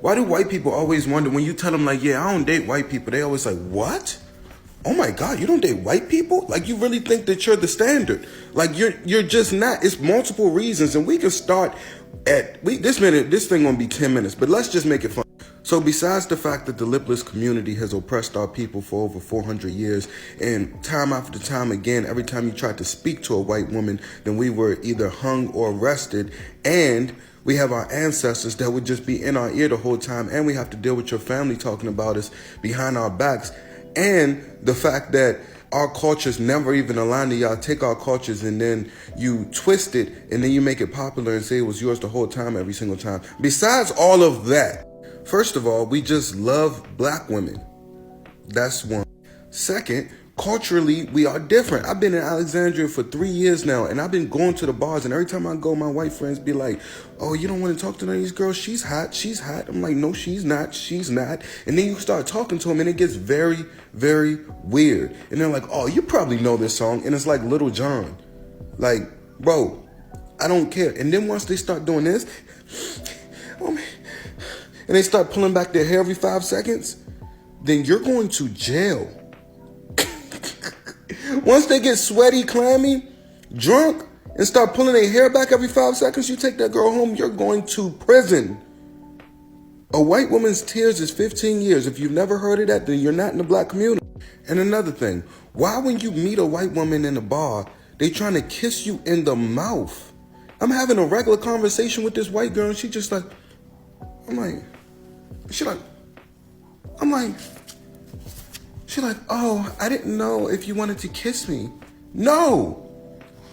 Why do white people always wonder when you tell them like, yeah, I don't date white people? They always like, what? Oh my God, you don't date white people? Like, you really think that you're the standard? Like, you're just not. It's multiple reasons, and we can start at this thing gonna be 10 minutes, but let's just make it fun. So besides the fact that the lipless community has oppressed our people for over 400 years, and time after time again, every time you tried to speak to a white woman, then we were either hung or arrested, and we have our ancestors that would just be in our ear the whole time, and we have to deal with your family talking about us behind our backs, and the fact that our cultures never even align to y'all. Take our cultures and then you twist it and then you make it popular and say it was yours the whole time, every single time. Besides all of that, first of all, we just love black women. That's one. Second, culturally, we are different. I've been in Alexandria for 3 years now, and I've been going to the bars, and every time I go, my white friends be like, oh, you don't want to talk to none of these girls? She's hot. She's hot. I'm like, no, she's not. She's not. And then you start talking to them, and it gets very, very weird. And they're like, oh, you probably know this song. And it's like Little John. Like, bro, I don't care. And then once they start doing this, oh, man, and they start pulling back their hair every 5 seconds, then you're going to jail. Once they get sweaty, clammy, drunk, and start pulling their hair back every 5 seconds, you take that girl home, you're going to prison. A white woman's tears is 15 years. If you've never heard of that, then you're not in the black community. And another thing, why when you meet a white woman in a bar, they trying to kiss you in the mouth? I'm having a regular conversation with this white girl, and she just like, she's like, oh, I didn't know if you wanted to kiss me. No,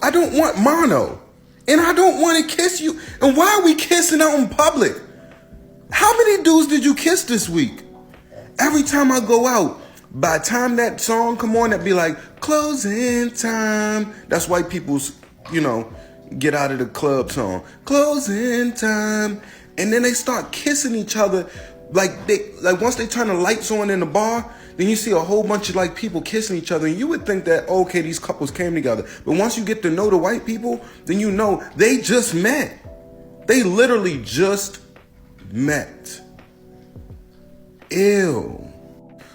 I don't want mono. And I don't want to kiss you. And why are we kissing out in public? How many dudes did you kiss this week? Every time I go out, by the time that song come on, that be like, closing time. That's white people's, get out of the club song. Closing time. And then they start kissing each other. Like once they turn the lights on in the bar, then you see a whole bunch of people kissing each other, and you would think that, okay, these couples came together. But once you get to know the white people, then you know they just met. They literally just met. Ew.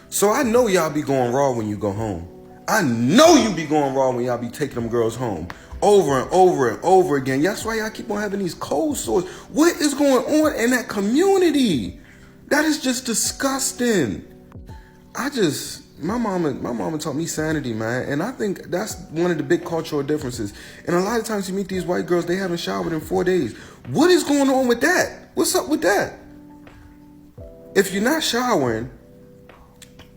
So I know y'all be going raw when you go home. I know you be going raw when y'all be taking them girls home. Over and over and over again. That's why y'all keep on having these cold sores. What is going on in that community? That is just disgusting. My mama taught me sanity, man. And I think that's one of the big cultural differences. And a lot of times you meet these white girls, they haven't showered in 4 days. What is going on with that? What's up with that? If you're not showering,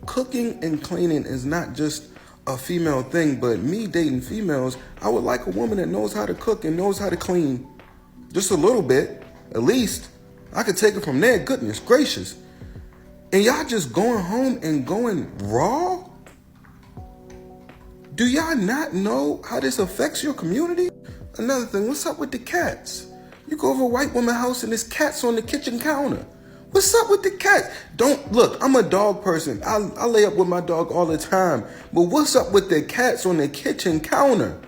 cooking and cleaning is not just a female thing, but me dating females, I would like a woman that knows how to cook and knows how to clean. Just a little bit, at least. I could take it from there, goodness gracious. And y'all just going home and going raw? Do y'all not know how this affects your community? Another thing, what's up with the cats? You go over a white woman's house and there's cats on the kitchen counter. What's up with the cats? Look, I'm a dog person. I lay up with my dog all the time. But what's up with the cats on the kitchen counter?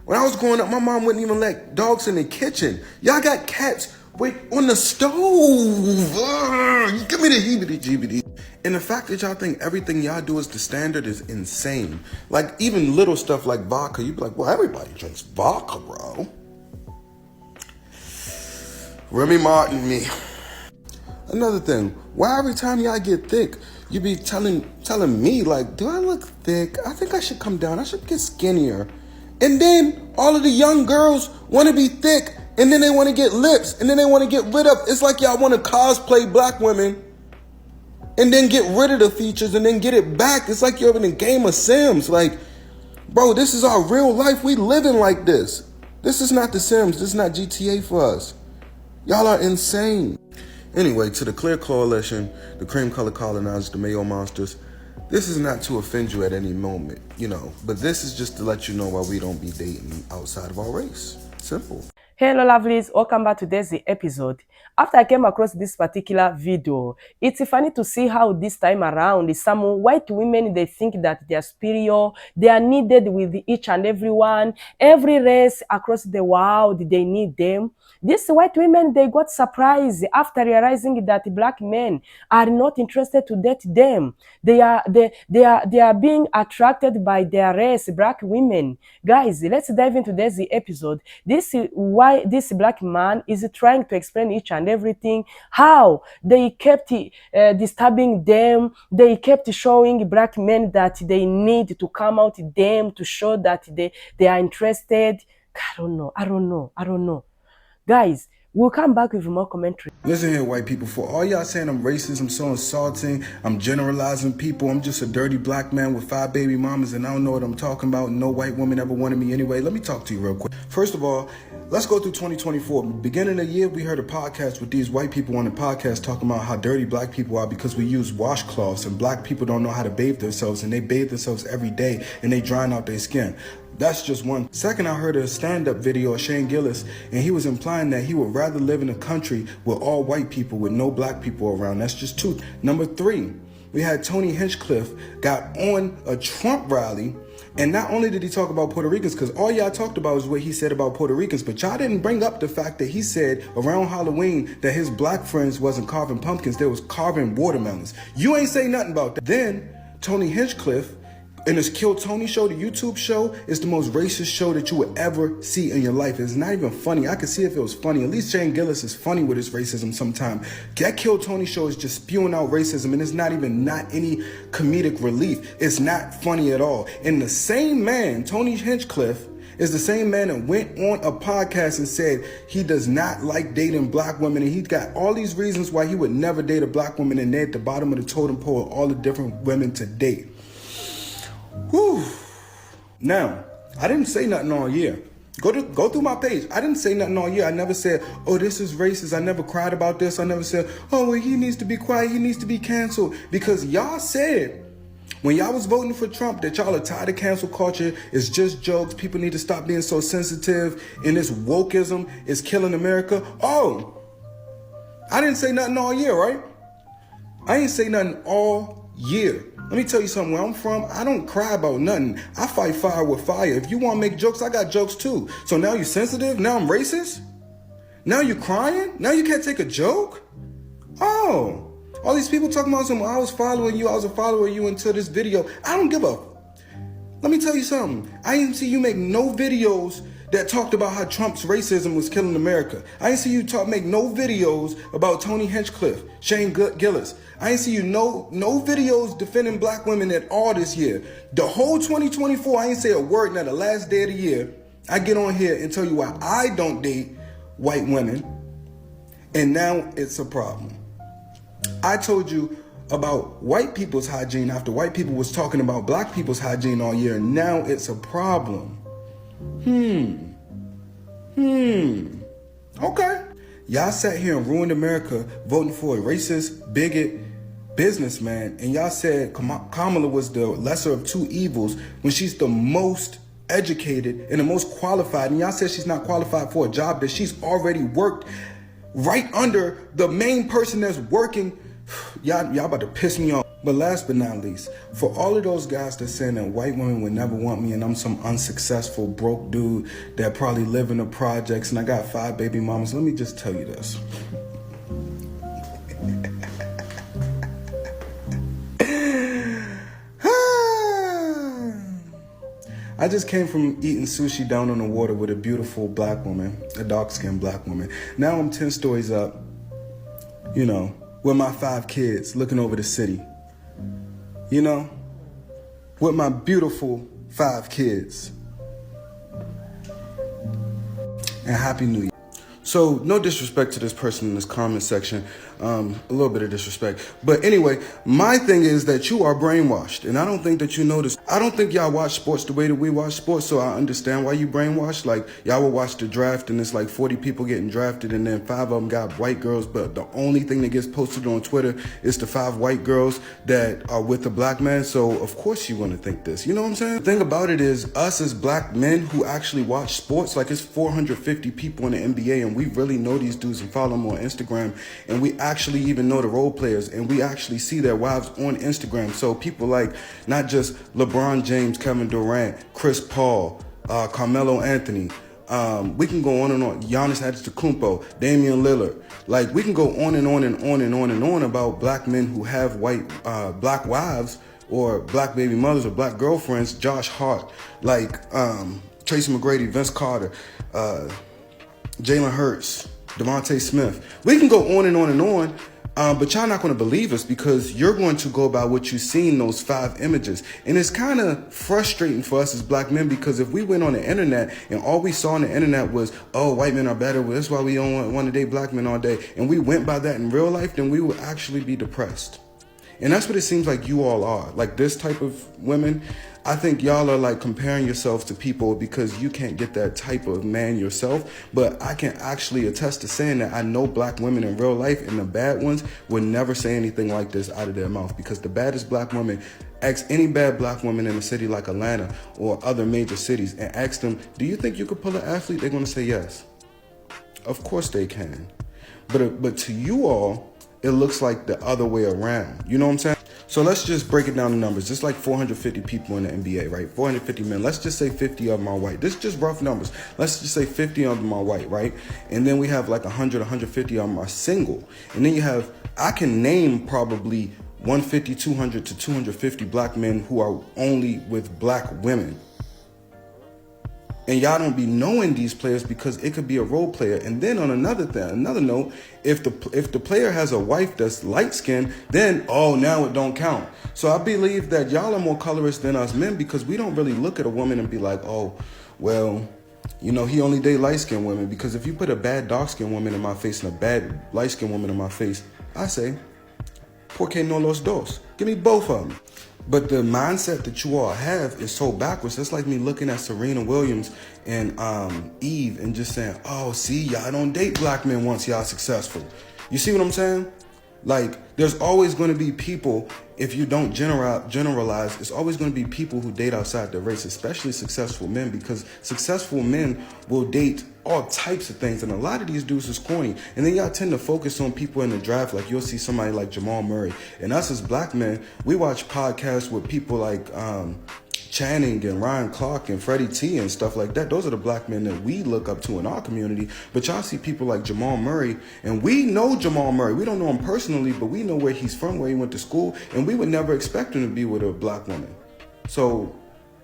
When I was growing up, my mom wouldn't even let dogs in the kitchen. Y'all got cats on the stove. Give me the heebie-jeebie. And the fact that y'all think everything y'all do is the standard is insane. Like even little stuff like vodka, you be like, well, everybody drinks vodka, bro. Remy Martin, me. Another thing, why every time y'all get thick, you be telling me like, do I look thick? I think I should come down. I should get skinnier. And then all of the young girls want to be thick, and then they want to get lips, and then they want to get rid of. It's like y'all want to cosplay black women, and then get rid of the features, and then get it back. It's like you're in a game of Sims. Like, bro, this is our real life. We living like this. This is not The Sims. This is not GTA for us. Y'all are insane. Anyway, to the Clear Coalition, the cream color colonizers, the Mayo monsters, this is not to offend you at any moment, but this is just to let you know why we don't be dating outside of our race. Simple. Hello lovelies, welcome back to today's episode. After I came across this particular video, it's funny to see how this time around, some white women, they think that they are superior, they are needed with each and everyone, every race across the world, they need them. These white women, they got surprised after realizing that black men are not interested to date them. They are being attracted by their race, black women. Guys, let's dive into this episode. This is why this black man is trying to explain each and everything, how they kept disturbing them. They kept showing black men that they need to come out them to show that they are interested. I don't know. Guys, we'll come back with more commentary. Listen here, white people. For all y'all saying I'm racist, I'm so insulting, I'm generalizing people, I'm just a dirty black man with 5 baby mamas and I don't know what I'm talking about. No white woman ever wanted me anyway. Let me talk to you real quick. First of all, let's go through 2024. Beginning of the year, we heard a podcast with these white people on the podcast talking about how dirty black people are because we use washcloths and black people don't know how to bathe themselves and they bathe themselves every day and they drying out their skin. That's just one. Second, I heard a stand-up video of Shane Gillis, and he was implying that he would rather live in a country with all white people with no black people around. That's just two. Number 3, we had Tony Hinchcliffe got on a Trump rally, and not only did he talk about Puerto Ricans, because all y'all talked about was what he said about Puerto Ricans, but y'all didn't bring up the fact that he said around Halloween that his black friends wasn't carving pumpkins, they was carving watermelons. You ain't say nothing about that. Then Tony Hinchcliffe, and this Kill Tony show, the YouTube show, is the most racist show that you would ever see in your life. It's not even funny. I could see if it was funny. At least Shane Gillis is funny with his racism sometimes. That Kill Tony show is just spewing out racism, and it's not any comedic relief. It's not funny at all. And the same man, Tony Hinchcliffe, is the same man that went on a podcast and said he does not like dating black women, and he's got all these reasons why he would never date a black woman, and they're at the bottom of the totem pole of all the different women to date. Whew. Now, I didn't say nothing all year. Go through my page. I didn't say nothing all year. I never said, oh, this is racist. I never cried about this. I never said, oh, well, he needs to be quiet. He needs to be canceled. Because y'all said, when y'all was voting for Trump, that y'all are tired of cancel culture. It's just jokes. People need to stop being so sensitive. And this wokeism is killing America. Oh, I didn't say nothing all year, right? I ain't say nothing all year. Let me tell you something. Where I'm from, I don't cry about nothing. I fight fire with fire. If you want to make jokes, I got jokes too. So now you're sensitive? Now I'm racist? Now you're crying? Now you can't take a joke? Oh, all these people talking about something. I was following you. I was a follower of you until this video. I don't give a. Let me tell you something. I didn't see you make no videos that talked about how Trump's racism was killing America. I didn't see you make no videos about Tony Hinchcliffe, Shane Gillis. I didn't see you no videos defending black women at all this year. The whole 2024, I didn't say a word. Now the last day of the year, I get on here and tell you why I don't date white women, and now it's a problem. I told you about white people's hygiene after white people was talking about black people's hygiene all year, and now it's a problem. Okay. Y'all sat here and ruined America voting for a racist, bigot businessman, and y'all said Kamala was the lesser of two evils when she's the most educated and the most qualified, and y'all said she's not qualified for a job that she's already worked right under the main person that's working. Y'all about to piss me off. But last but not least, for all of those guys that saying that white women would never want me and I'm some unsuccessful broke dude that probably live in the projects and I got 5 baby mamas, let me just tell you this. I just came from eating sushi down on the water with a beautiful black woman, a dark-skinned black woman. Now I'm 10 stories up, you know, with my 5 kids looking over the city. You know, with my beautiful 5 kids. And Happy New Year. So, no disrespect to this person in this comment section. A little bit of disrespect. But anyway, my thing is that you are brainwashed. And I don't think that you know this. I don't think y'all watch sports the way that we watch sports. So I understand why you brainwashed. Like, y'all will watch the draft and it's like 40 people getting drafted and then 5 of them got white girls. But the only thing that gets posted on Twitter is the 5 white girls that are with the black man. So, of course you want to think this. You know what I'm saying? The thing about it is us as black men who actually watch sports, like it's 450 people in the NBA and we really know these dudes and follow them on Instagram, and we actually even know the role players, and we actually see their wives on Instagram. So people like not just LeBron James, Kevin Durant, Chris Paul, Carmelo Anthony. We can go on and on. Giannis Antetokounmpo, Damian Lillard. Like, we can go on and on and on and on and on about black men who have black wives or black baby mothers or black girlfriends. Josh Hart, like Tracy McGrady, Vince Carter, Jalen Hurts, Devontae Smith. We can go on and on and on. But y'all not going to believe us because you're going to go by what you've seen, those 5 images. And it's kind of frustrating for us as black men because if we went on the internet and all we saw on the internet was, oh, white men are better, well, that's why we don't want to date black men all day, and we went by that in real life, then we would actually be depressed. And that's what it seems like you all are. Like this type of women, I think y'all are like comparing yourselves to people because you can't get that type of man yourself. But I can actually attest to saying that I know black women in real life, and the bad ones would never say anything like this out of their mouth, because the baddest black woman, ask any bad black woman in a city like Atlanta or other major cities and ask them, do you think you could pull an athlete? They're going to say yes. Of course they can. But to you all, it looks like the other way around. You know what I'm saying? So let's just break it down to numbers. It's like 450 people in the NBA, right? 450 men. Let's just say 50 of them are white. This is just rough numbers. Let's just say 50 of them are white, right? And then we have like 100, 150 of them are single. And then you have, I can name probably 150, 200 to 250 black men who are only with black women. And y'all don't be knowing these players because it could be a role player. And then on another note, if the player has a wife that's light skinned, then now it don't count. So I believe that y'all are more colorist than us men because we don't really look at a woman and be like, oh, well, you know, he only date light skinned women. Because if you put a bad dark skinned woman in my face and a bad light skinned woman in my face, I say, ¿por qué no los dos? Give me both of them. But the mindset that you all have is so backwards. It's like me looking at Serena Williams and Eve and just saying, oh, see, y'all don't date black men once y'all successful. You see what I'm saying? Like, there's always going to be people, if you don't generalize, it's always going to be people who date outside their race, especially successful men, because successful men will date all types of things. And a lot of these dudes is corny. And then y'all tend to focus on people in the draft. Like, you'll see somebody like Jamal Murray. And us as black men, we watch podcasts with people like Channing and Ryan Clark and Freddie T and stuff like that. Those are the black men that we look up to in our community. But y'all see people like Jamal Murray, and we know Jamal Murray. We don't know him personally, but we know where he's from, where he went to school, and we would never expect him to be with a black woman. So,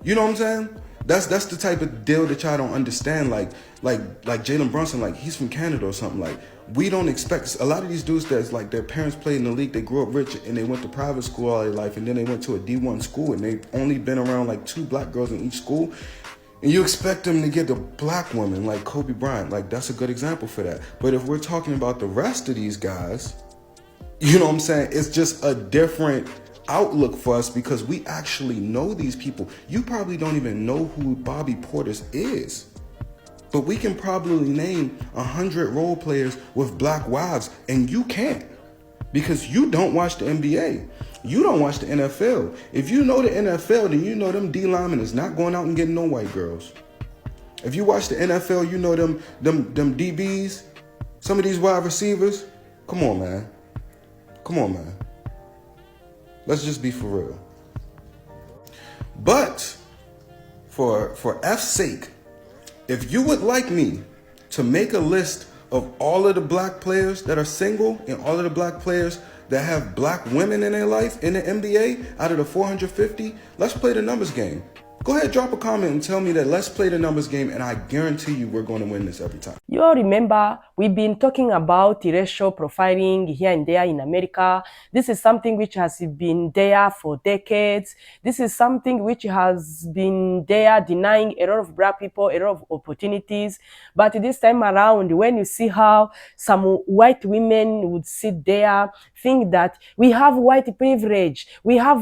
you know what I'm saying? That's the type of deal that y'all don't understand. Like Jalen Brunson, like he's from Canada or something. Like, we don't expect a lot of these dudes that's like their parents played in the league, they grew up rich and they went to private school all their life, and then they went to a D1 school and they've only been around like 2 black girls in each school. And you expect them to get a black woman like Kobe Bryant. Like, that's a good example for that. But if we're talking about the rest of these guys, you know what I'm saying? It's just a different outlook for us because we actually know these people. You probably don't even know who Bobby Portis is. But we can probably name 100 role players with black wives, and you can't because you don't watch the NBA. You don't watch the NFL. If you know the NFL, then you know them D linemen is not going out and getting no white girls. If you watch the NFL, you know them DBs, some of these wide receivers. Come on, man. Let's just be for real. But for F's sake, if you would like me to make a list of all of the black players that are single and all of the black players that have black women in their life in the NBA out of the 450, let's play the numbers game. Go ahead, drop a comment and tell me that let's play the numbers game, and I guarantee you we're going to win this every time. You all remember we've been talking about racial profiling here and there in America. This is something which has been there for decades. This is something which has been there denying a lot of black people a lot of opportunities. But this time around, when you see how some white women would sit there, think that we have white privilege, we are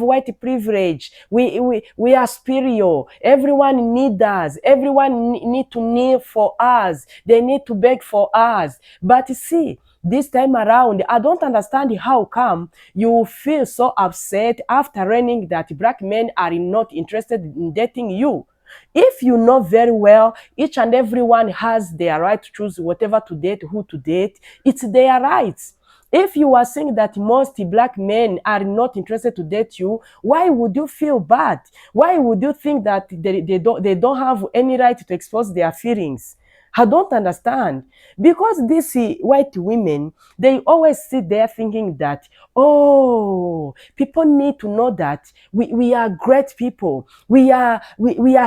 superior. Everyone needs us. Everyone need to kneel for us. They need to beg for us. But see, this time around, I don't understand how come you feel so upset after learning that black men are not interested in dating you. If you know very well, each and everyone has their right to choose whatever to date, who to date. It's their rights. If you are saying that most black men are not interested to date you, why would you feel bad? Why would you think that they don't have any right to expose their feelings? I don't understand. Because these white women, they always sit there thinking that, oh, people need to know that we are great people. We are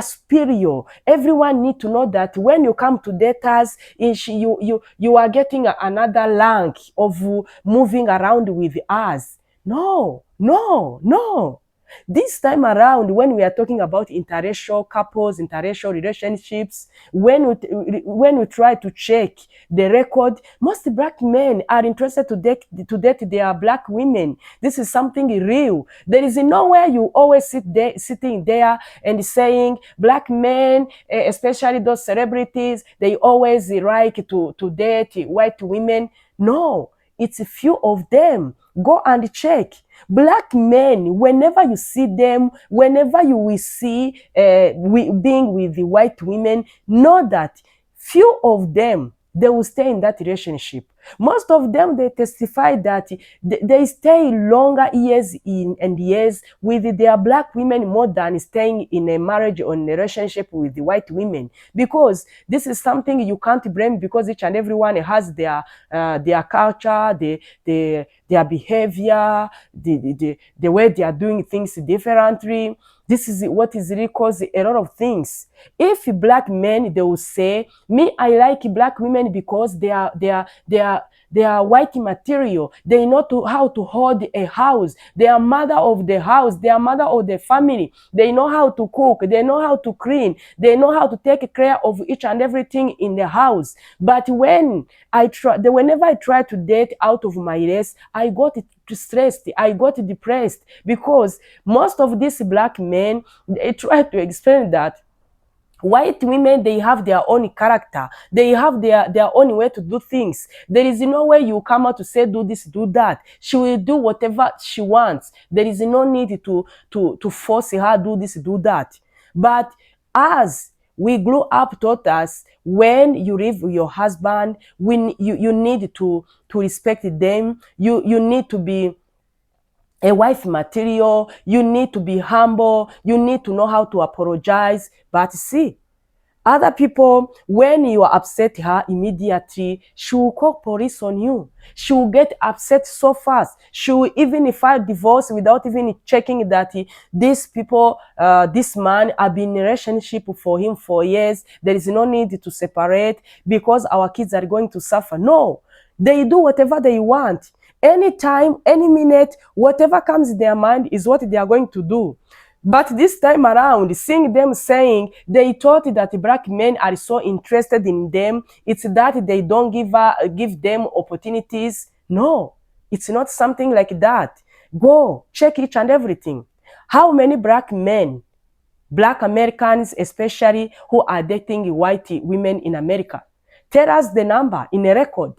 superior. Everyone need to know that when you come to date us, you are getting another rank of moving around with us. No, no, no. This time around, when we are talking about interracial couples, interracial relationships, when we try to check the record, most black men are interested to date their black women. This is something real. There is nowhere you always sitting there and saying black men, especially those celebrities, they always like to date white women. No, it's a few of them. Go and check. Black men, whenever you see them, whenever you will see being with the white women, know that few of them, they will stay in that relationship. Most of them, they testify that they stay longer years in and years with their black women more than staying in a marriage or in a relationship with the white women. Because this is something you can't blame, because each and everyone has their culture, their behavior, the way they are doing things differently. This is what is really causing a lot of things. If black men, they will say, me, I like black women because they are white material. They know how to hold a house. They are mother of the house. They are mother of the family. They know how to cook. They know how to clean. They know how to take care of each and everything in the house. But whenever I try to date out of my race, I got stressed. I got depressed, because most of these black men, they try to explain that white women, they have their own character. They have their own way to do things. There is no way you come out to say, do this, do that. She will do whatever she wants. There is no need to force her, do this, do that. But as we grew up, taught us, when you live with your husband, you need to respect them. You need to be a wife material. You need to be humble. You need to know how to apologize. But see, other people, when you upset her, immediately she will call police on you. She will get upset so fast. She will even file divorce without even checking that this man have been in a relationship for him for years. There is no need to separate because our kids are going to suffer. No, they do whatever they want. Anytime, any minute, whatever comes in their mind is what they are going to do. But this time around, seeing them saying they thought that black men are so interested in them, it's that they don't give them opportunities. No, it's not something like that. Go check each and everything. How many black men, black Americans especially, who are dating white women in America? Tell us the number in a record.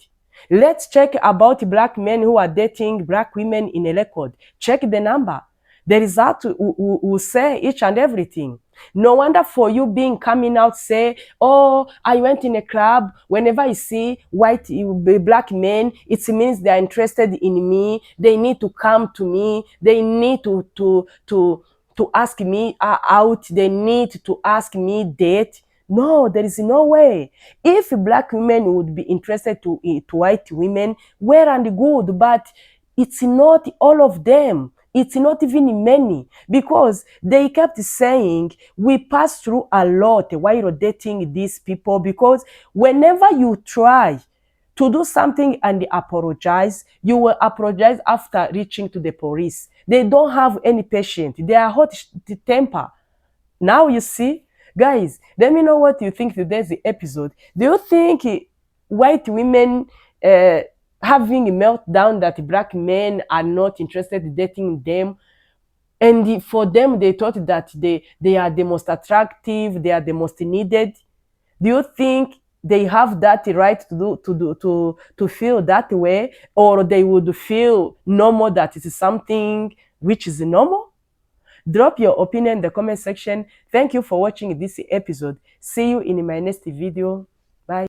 Let's check about black men who are dating black women in a record. Check the number. The result will say each and everything. No wonder for you being coming out, say, oh, I went in a club. Whenever I see black men, it means they are interested in me. They need to come to me. They need to ask me out. They need to ask me date. No, there is no way. If black women would be interested to white women, well and good, but it's not all of them. It's not even many, because they kept saying we pass through a lot while dating these people, because whenever you try to do something and apologize, you will apologize after reaching to the police. They don't have any patience. They are hot temper. Now you see, guys, let me know what you think today's episode. Do you think white women having a meltdown that black men are not interested in dating them, and for them they thought that they are the most attractive, they are the most needed? Do you think they have that right to feel that way, or they would feel normal that it is something which is normal? Drop your opinion in the comment section. Thank you for watching this episode. See you in my next video.